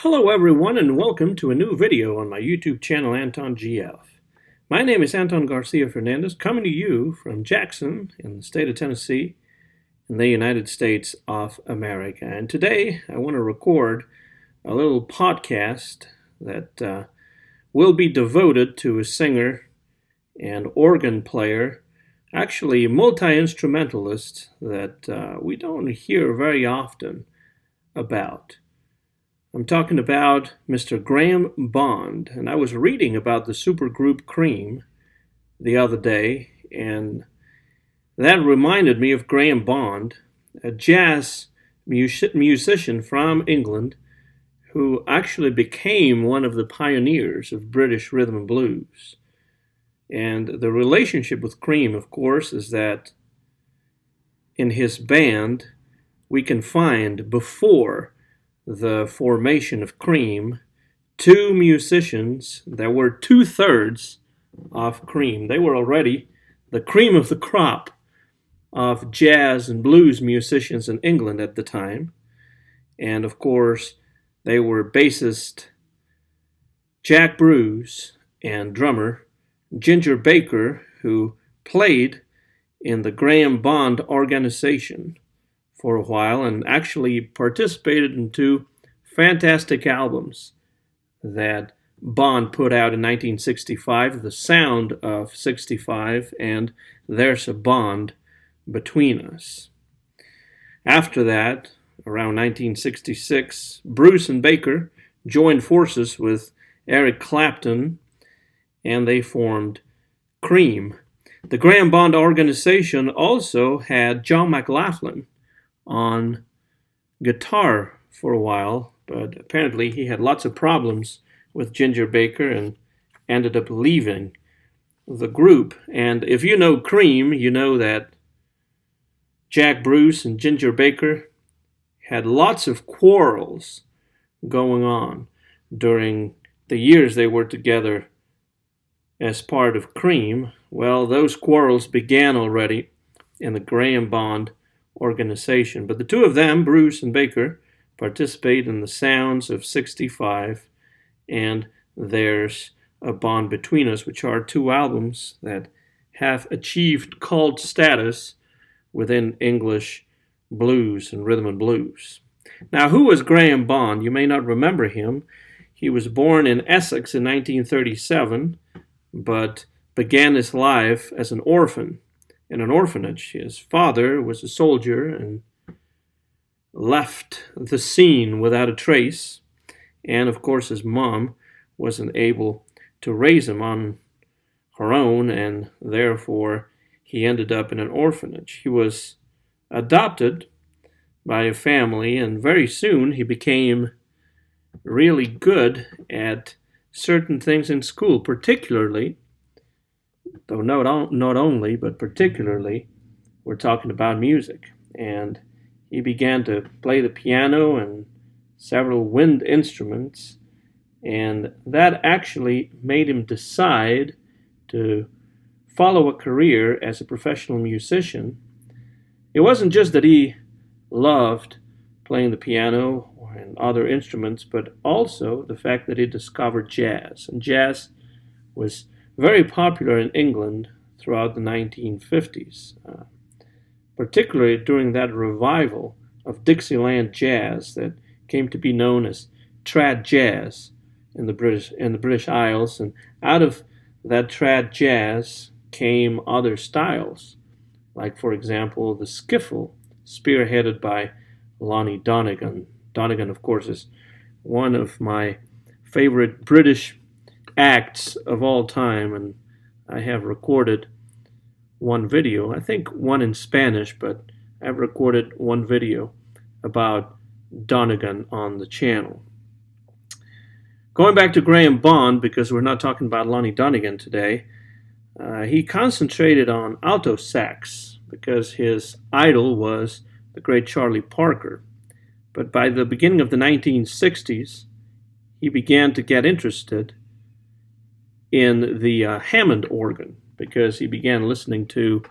Hello everyone and welcome to a new video on my YouTube channel Anton GF. My name is Anton Garcia Fernandez, coming to you from Jackson in the state of Tennessee in the United States of America. And today I want to record a little podcast that will be devoted to a singer and organ player, actually a multi-instrumentalist that we don't hear very often about. I'm talking about Mr. Graham Bond, and I was reading about the supergroup Cream the other day, and that reminded me of Graham Bond, a jazz musician from England who actually became one of the pioneers of British rhythm and blues. And the relationship with Cream, of course, is that in his band we can find, before the formation of Cream, two musicians that were two-thirds of Cream. They were already the cream of the crop of jazz and blues musicians in England at the time. And of course, they were bassist Jack Bruce and drummer Ginger Baker, who played in the Graham Bond organization for a while and actually participated in two fantastic albums that Bond put out in 1965, The Sound of 65 and There's a Bond Between Us. After that, around 1966, Bruce and Baker joined forces with Eric Clapton and they formed Cream. The Graham Bond organization also had John McLaughlin on guitar for a while, but apparently he had lots of problems with Ginger Baker and ended up leaving the group. And if you know Cream, you know that Jack Bruce and Ginger Baker had lots of quarrels going on during the years they were together as part of Cream. Well, those quarrels began already in the Graham Bond organization. But the two of them, Bruce and Baker, participate in the Sounds of 65 and There's a Bond Between Us, which are two albums that have achieved cult status within English blues and rhythm and blues. Now, who was Graham Bond? You may not remember him. He was born in Essex in 1937, but began his life as an orphan in an orphanage. His father was a soldier and left the scene without a trace. And of course, his mom wasn't able to raise him on her own, and therefore he ended up in an orphanage. He was adopted by a family, and very soon he became really good at certain things in school, particularly, though not only, but particularly, we're talking about music. And he began to play the piano and several wind instruments, and that actually made him decide to follow a career as a professional musician. It wasn't just that he loved playing the piano and other instruments, but also the fact that he discovered jazz. And jazz was very popular in England throughout the 1950s, particularly during that revival of Dixieland jazz that came to be known as trad jazz in the British Isles. And out of that trad jazz came other styles, like, for example, the skiffle, spearheaded by Lonnie Donegan. Donegan, of course, is one of my favorite British acts of all time, and I have recorded one video, I think one in Spanish, but I've recorded one video about Donegan on the channel. Going back to Graham Bond, because we're not talking about Lonnie Donegan today, he concentrated on alto sax because his idol was the great Charlie Parker. But by the beginning of the 1960s, he began to get interested in the Hammond organ because he began listening to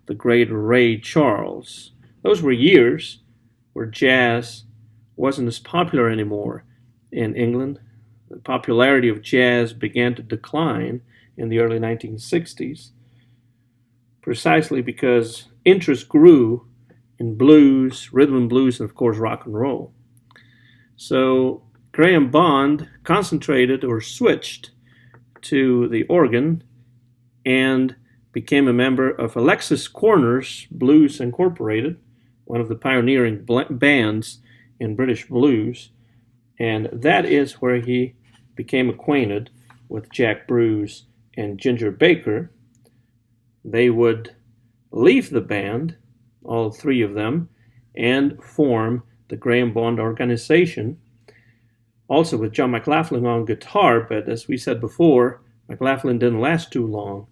the great Ray Charles. Those were years where jazz wasn't as popular anymore in England. The popularity of jazz began to decline in the early 1960s, precisely because interest grew in blues, rhythm and blues, and of course rock and roll. So Graham Bond concentrated or switched to the organ and became a member of Alexis Korner's Blues Incorporated, one of the pioneering bands in British blues, and that is where he became acquainted with Jack Bruce and Ginger Baker. They would leave the band, all three of them, and form the Graham Bond Organization, also with John McLaughlin on guitar, but as we said before, McLaughlin didn't last too long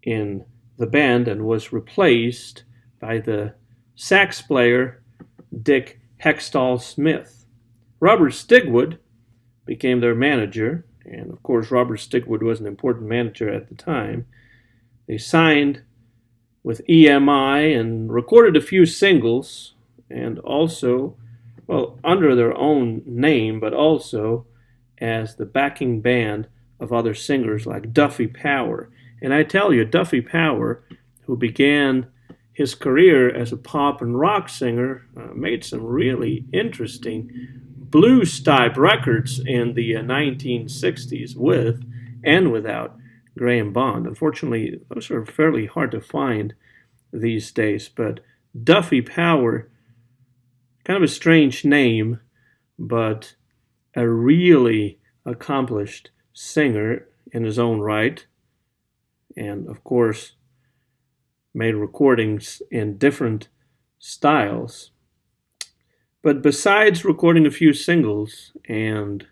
in the band and was replaced by the sax player Dick Hextall Smith. Robert Stigwood became their manager, and of course Robert Stigwood was an important manager at the time. They signed with EMI and recorded a few singles, and also, well, under their own name, but also as the backing band of other singers like Duffy Power. And I tell you, Duffy Power, who began his career as a pop and rock singer, made some really interesting blues-type records in the 1960s with and without Graham Bond. Unfortunately, those are fairly hard to find these days, but Duffy Power, kind of a strange name, but a really accomplished singer in his own right, and of course made recordings in different styles. But besides recording a few singles and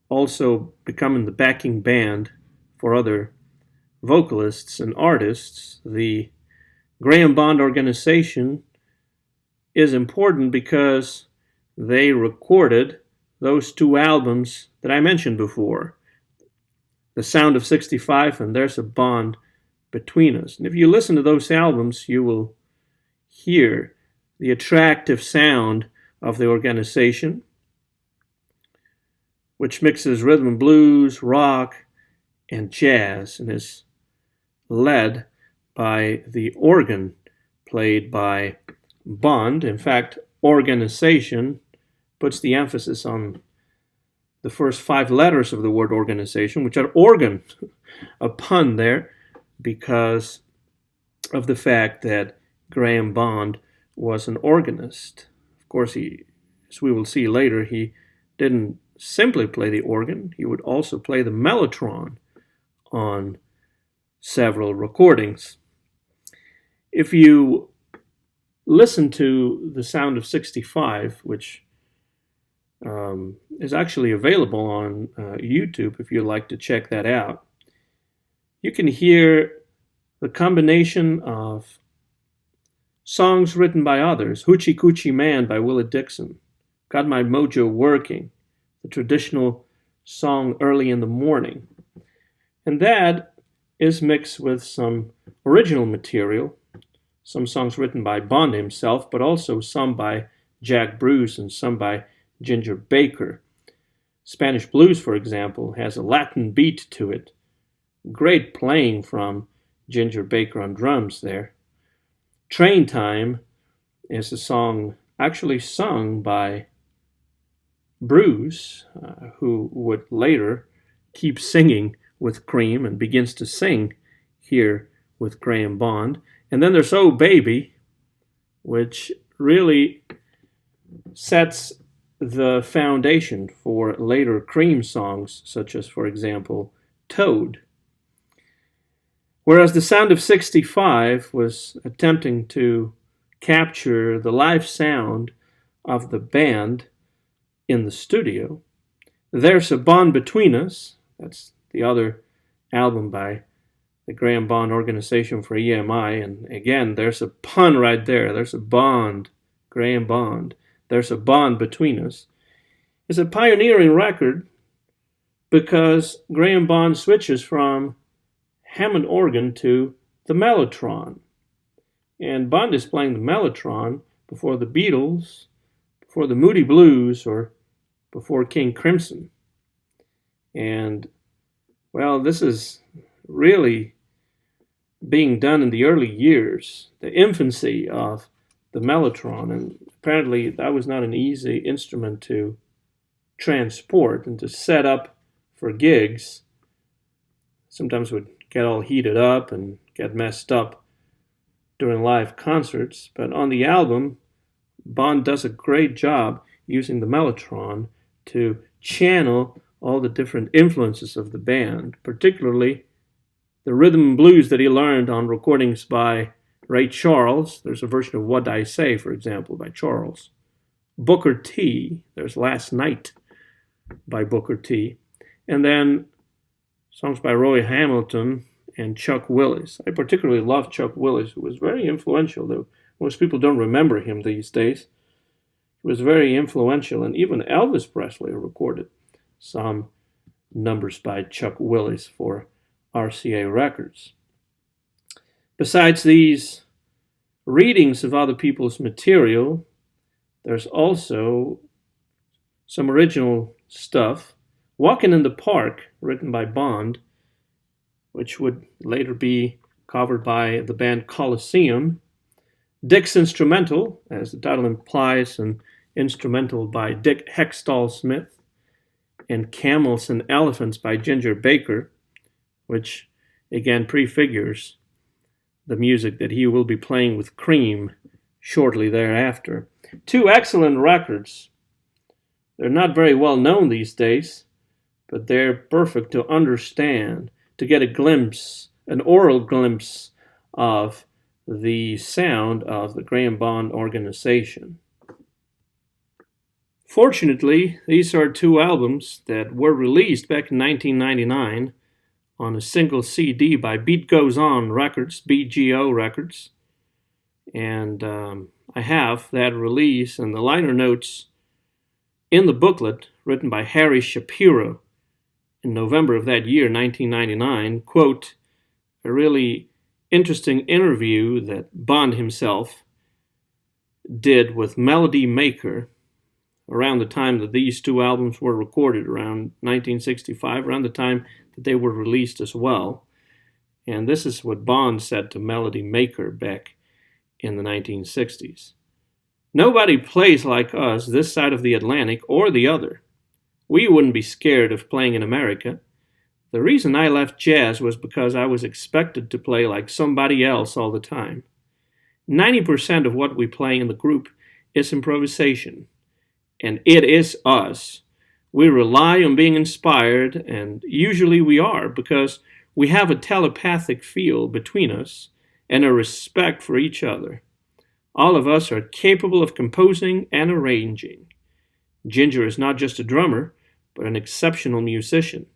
also becoming the backing band for other vocalists and artists, the Graham Bond Organization is important because they recorded those two albums that I mentioned before, The Sound of 65 and There's a Bond Between Us. And if you listen to those albums, you will hear the attractive sound of the organization, which mixes rhythm and blues, rock, and jazz, and is led by the organ played by Bond. In fact, organization puts the emphasis on the first 5 letters of the word organization, which are organ, a pun there, because of the fact that Graham Bond was an organist. Of course, he, as we will see later, he didn't simply play the organ, he would also play the mellotron on several recordings. If you listen to The Sound of 65, which is actually available on YouTube if you'd like to check that out, you can hear the combination of songs written by others, Hoochie Coochie Man by Willie Dixon, Got My Mojo Working, the traditional song Early in the Morning. And that is mixed with some original material, some songs written by Bond himself, but also some by Jack Bruce and some by Ginger Baker. Spanish Blues, for example, has a Latin beat to it. Great playing from Ginger Baker on drums there. Train Time is a song actually sung by Bruce, who would later keep singing with Cream and begins to sing here with Graham Bond. And then there's Oh Baby, which really sets the foundation for later Cream songs, such as, for example, Toad. Whereas The Sound of 65 was attempting to capture the live sound of the band in the studio, There's a Bond Between Us, that's the other album by the Graham Bond Organization for EMI, and again, there's a pun right there, there's a bond, Graham Bond, There's a Bond Between Us, is a pioneering record because Graham Bond switches from Hammond organ to the mellotron. And Bond is playing the mellotron before the Beatles, before the Moody Blues, or before King Crimson. And, well, this is really being done in the early years, the infancy of the mellotron. And apparently that was not an easy instrument to transport and to set up for gigs. Sometimes would get all heated up and get messed up during live concerts. But on the album, Bond does a great job using the mellotron to channel all the different influences of the band, particularly the rhythm and blues that he learned on recordings by Ray Charles. There's a version of What I Say, for example, by Charles. Booker T. There's Last Night by Booker T. And then songs by Roy Hamilton and Chuck Willis. I particularly love Chuck Willis, who was very influential, though most people don't remember him these days. He was very influential, and even Elvis Presley recorded some numbers by Chuck Willis for RCA Records. Besides these readings of other people's material, there's also some original stuff. Walking in the Park, written by Bond, which would later be covered by the band Colosseum. Dick's Instrumental, as the title implies, an instrumental by Dick Hextall Smith. And Camels and Elephants by Ginger Baker, which again prefigures the music that he will be playing with Cream shortly thereafter. Two excellent records. They're not very well known these days, but they're perfect to understand, to get a glimpse, an oral glimpse of the sound of the Graham Bond organization. Fortunately, these are two albums that were released back in 1999 on a single CD by Beat Goes On Records, BGO Records. And I have that release and the liner notes in the booklet written by Harry Shapiro in November of that year, 1999, quote, a really interesting interview that Bond himself did with Melody Maker around the time that these two albums were recorded, around 1965, around the time that they were released as well. And this is what Bond said to Melody Maker back in the 1960s. Nobody plays like us this side of the Atlantic or the other. We wouldn't be scared of playing in America. The reason I left jazz was because I was expected to play like somebody else all the time. 90% of what we play in the group is improvisation, and it is us. We rely on being inspired, and usually we are, because we have a telepathic feel between us and a respect for each other. All of us are capable of composing and arranging. Ginger is not just a drummer, but an exceptional musician.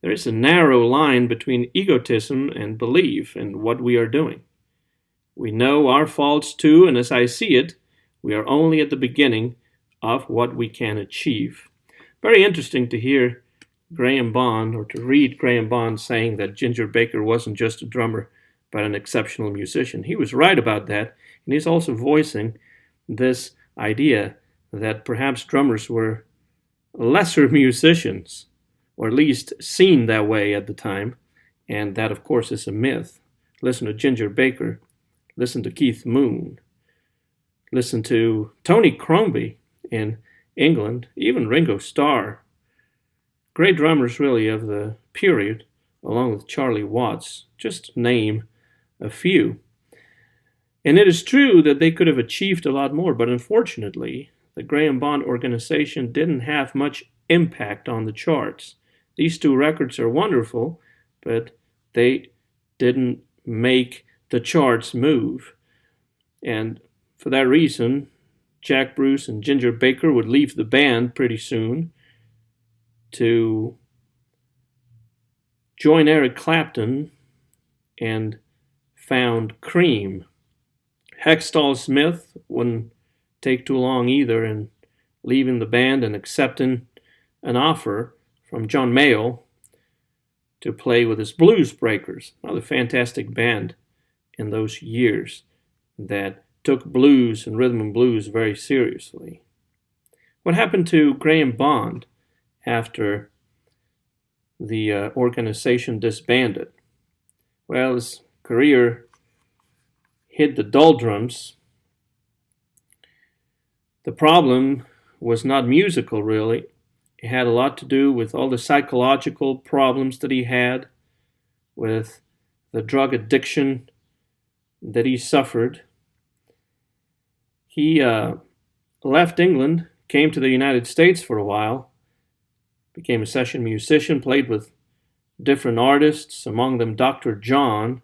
There is a narrow line between egotism and belief in what we are doing. We know our faults too, and as I see it, we are only at the beginning of what we can achieve. Very interesting to hear Graham Bond, or to read Graham Bond saying that Ginger Baker wasn't just a drummer, but an exceptional musician. He was right about that, and he's also voicing this idea that perhaps drummers were lesser musicians, or at least seen that way at the time, and that of course is a myth. Listen to Ginger Baker, listen to Keith Moon, listen to Tony Crombie in England, even Ringo Starr. Great drummers really of the period, along with Charlie Watts, just to name a few. And it is true that they could have achieved a lot more, but unfortunately, the Graham Bond organization didn't have much impact on the charts. These two records are wonderful, but they didn't make the charts move. And for that reason, Jack Bruce and Ginger Baker would leave the band pretty soon to join Eric Clapton and found Cream. Hextall Smith wouldn't take too long either in leaving the band and accepting an offer from John Mayall to play with his Blues Breakers, another fantastic band in those years that took blues and rhythm and blues very seriously. What happened to Graham Bond after the organization disbanded? Well, his career hit the doldrums. The problem was not musical, really. It had a lot to do with all the psychological problems that he had, with the drug addiction that he suffered. He left England, came to the United States for a while, became a session musician, played with different artists, among them Dr. John,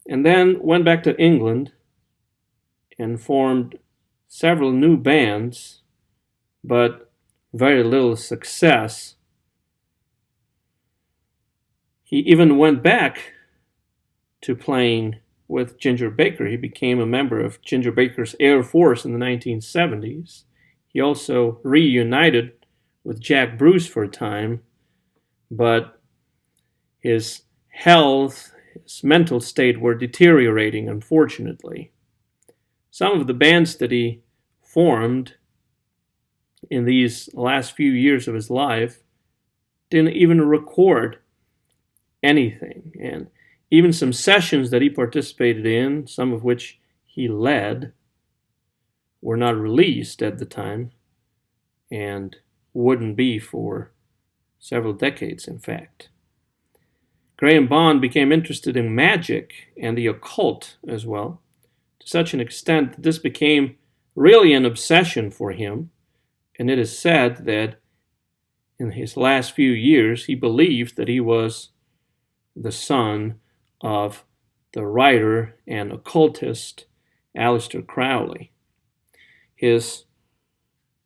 and then went back to England and formed several new bands, but very little success. He even went back to playing with Ginger Baker. He became a member of Ginger Baker's Air Force in the 1970s. He also reunited with Jack Bruce for a time, but his health, his mental state were deteriorating, unfortunately. Some of the bands that he formed in these last few years of his life didn't even record anything. And even some sessions that he participated in, some of which he led, were not released at the time and wouldn't be for several decades, in fact. Graham Bond became interested in magic and the occult as well, to such an extent that this became really an obsession for him, and it is said that in his last few years he believed that he was the son of the writer and occultist Aleister Crowley. His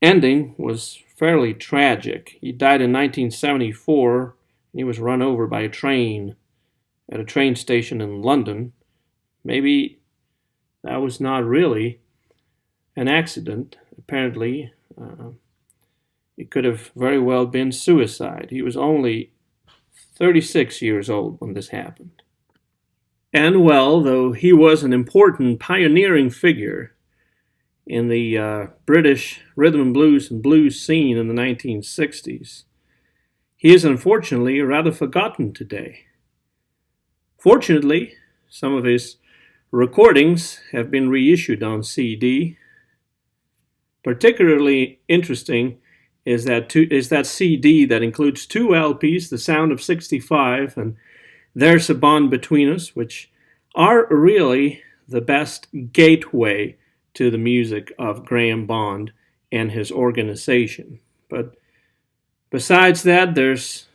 ending was fairly tragic. He died in 1974, and he was run over by a train at a train station in London. Maybe that was not really an accident. Apparently, it could have very well been suicide. He was only 36 years old when this happened. And well, though he was an important pioneering figure in the British rhythm and blues scene in the 1960s, he is unfortunately rather forgotten today. Fortunately, some of his recordings have been reissued on CD. Particularly interesting is that CD that includes two LPs, The Sound of 65 and There's a Bond Between Us, which are really the best gateway to the music of Graham Bond and his organization. But besides that, there's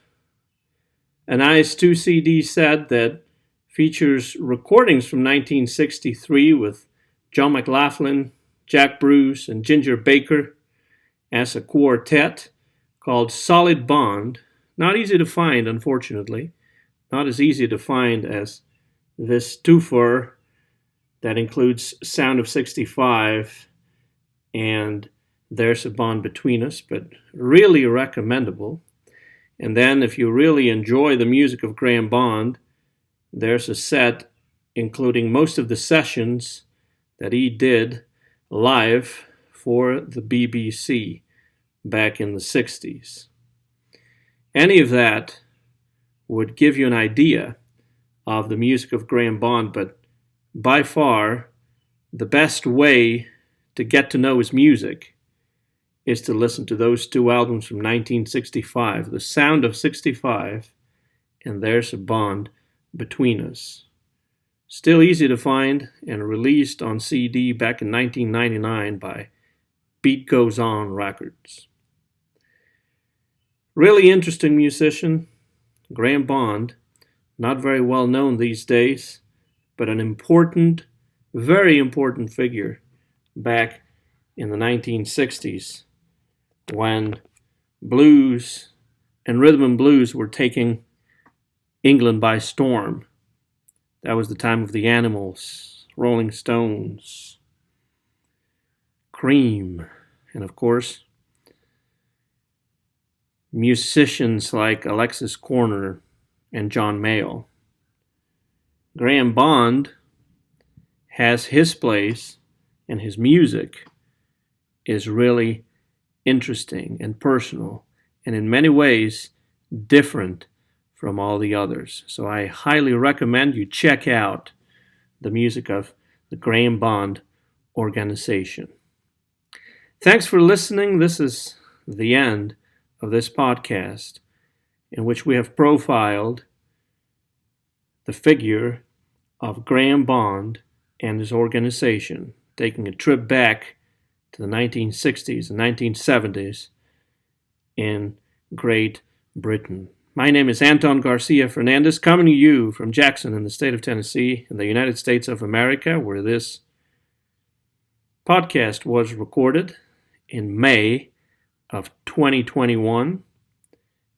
a nice 2-CD set that features recordings from 1963 with John McLaughlin, Jack Bruce, and Ginger Baker as a quartet called Solid Bond. Not easy to find, unfortunately. Not as easy to find as this twofer that includes Sound of 65 and There's a Bond Between Us, but really recommendable. And then if you really enjoy the music of Graham Bond, there's a set including most of the sessions that he did live for the BBC back in the 60s. Any of that would give you an idea of the music of Graham Bond, but by far the best way to get to know his music is to listen to those two albums from 1965, The Sound of 65 and There's a Bond Between Us. Still easy to find and released on CD back in 1999 by Beat Goes On Records. Really interesting musician, Graham Bond, not very well known these days, but an important, very important figure back in the 1960s when blues and rhythm and blues were taking England by storm. That was the time of the Animals, Rolling Stones, Cream, and of course, musicians like Alexis Korner and John Mayall. Graham Bond has his place, and his music is really interesting and personal, and in many ways different from all the others. So I highly recommend you check out the music of the Graham Bond Organization. Thanks for listening. This is the end of this podcast, in which we have profiled the figure of Graham Bond and his organization, taking a trip back to the 1960s and 1970s in Great Britain. My name is Anton Garcia Fernandez, coming to you from Jackson in the state of Tennessee in the United States of America, where this podcast was recorded in May of 2021.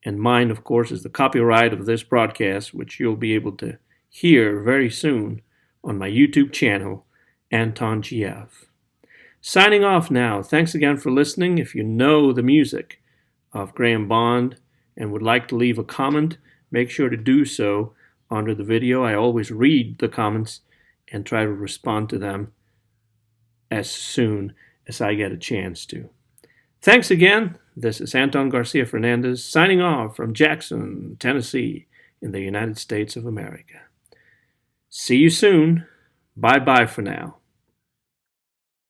And mine, of course, is the copyright of this broadcast, which you'll be able to hear very soon on my YouTube channel, Anton GF. Signing off now. Thanks again for listening. If you know the music of Graham Bond and would like to leave a comment, make sure to do so under the video. I always read the comments and try to respond to them as soon as I get a chance to. Thanks again. This is Anton Garcia Fernandez signing off from Jackson, Tennessee in the United States of America. See you soon. Bye-bye for now.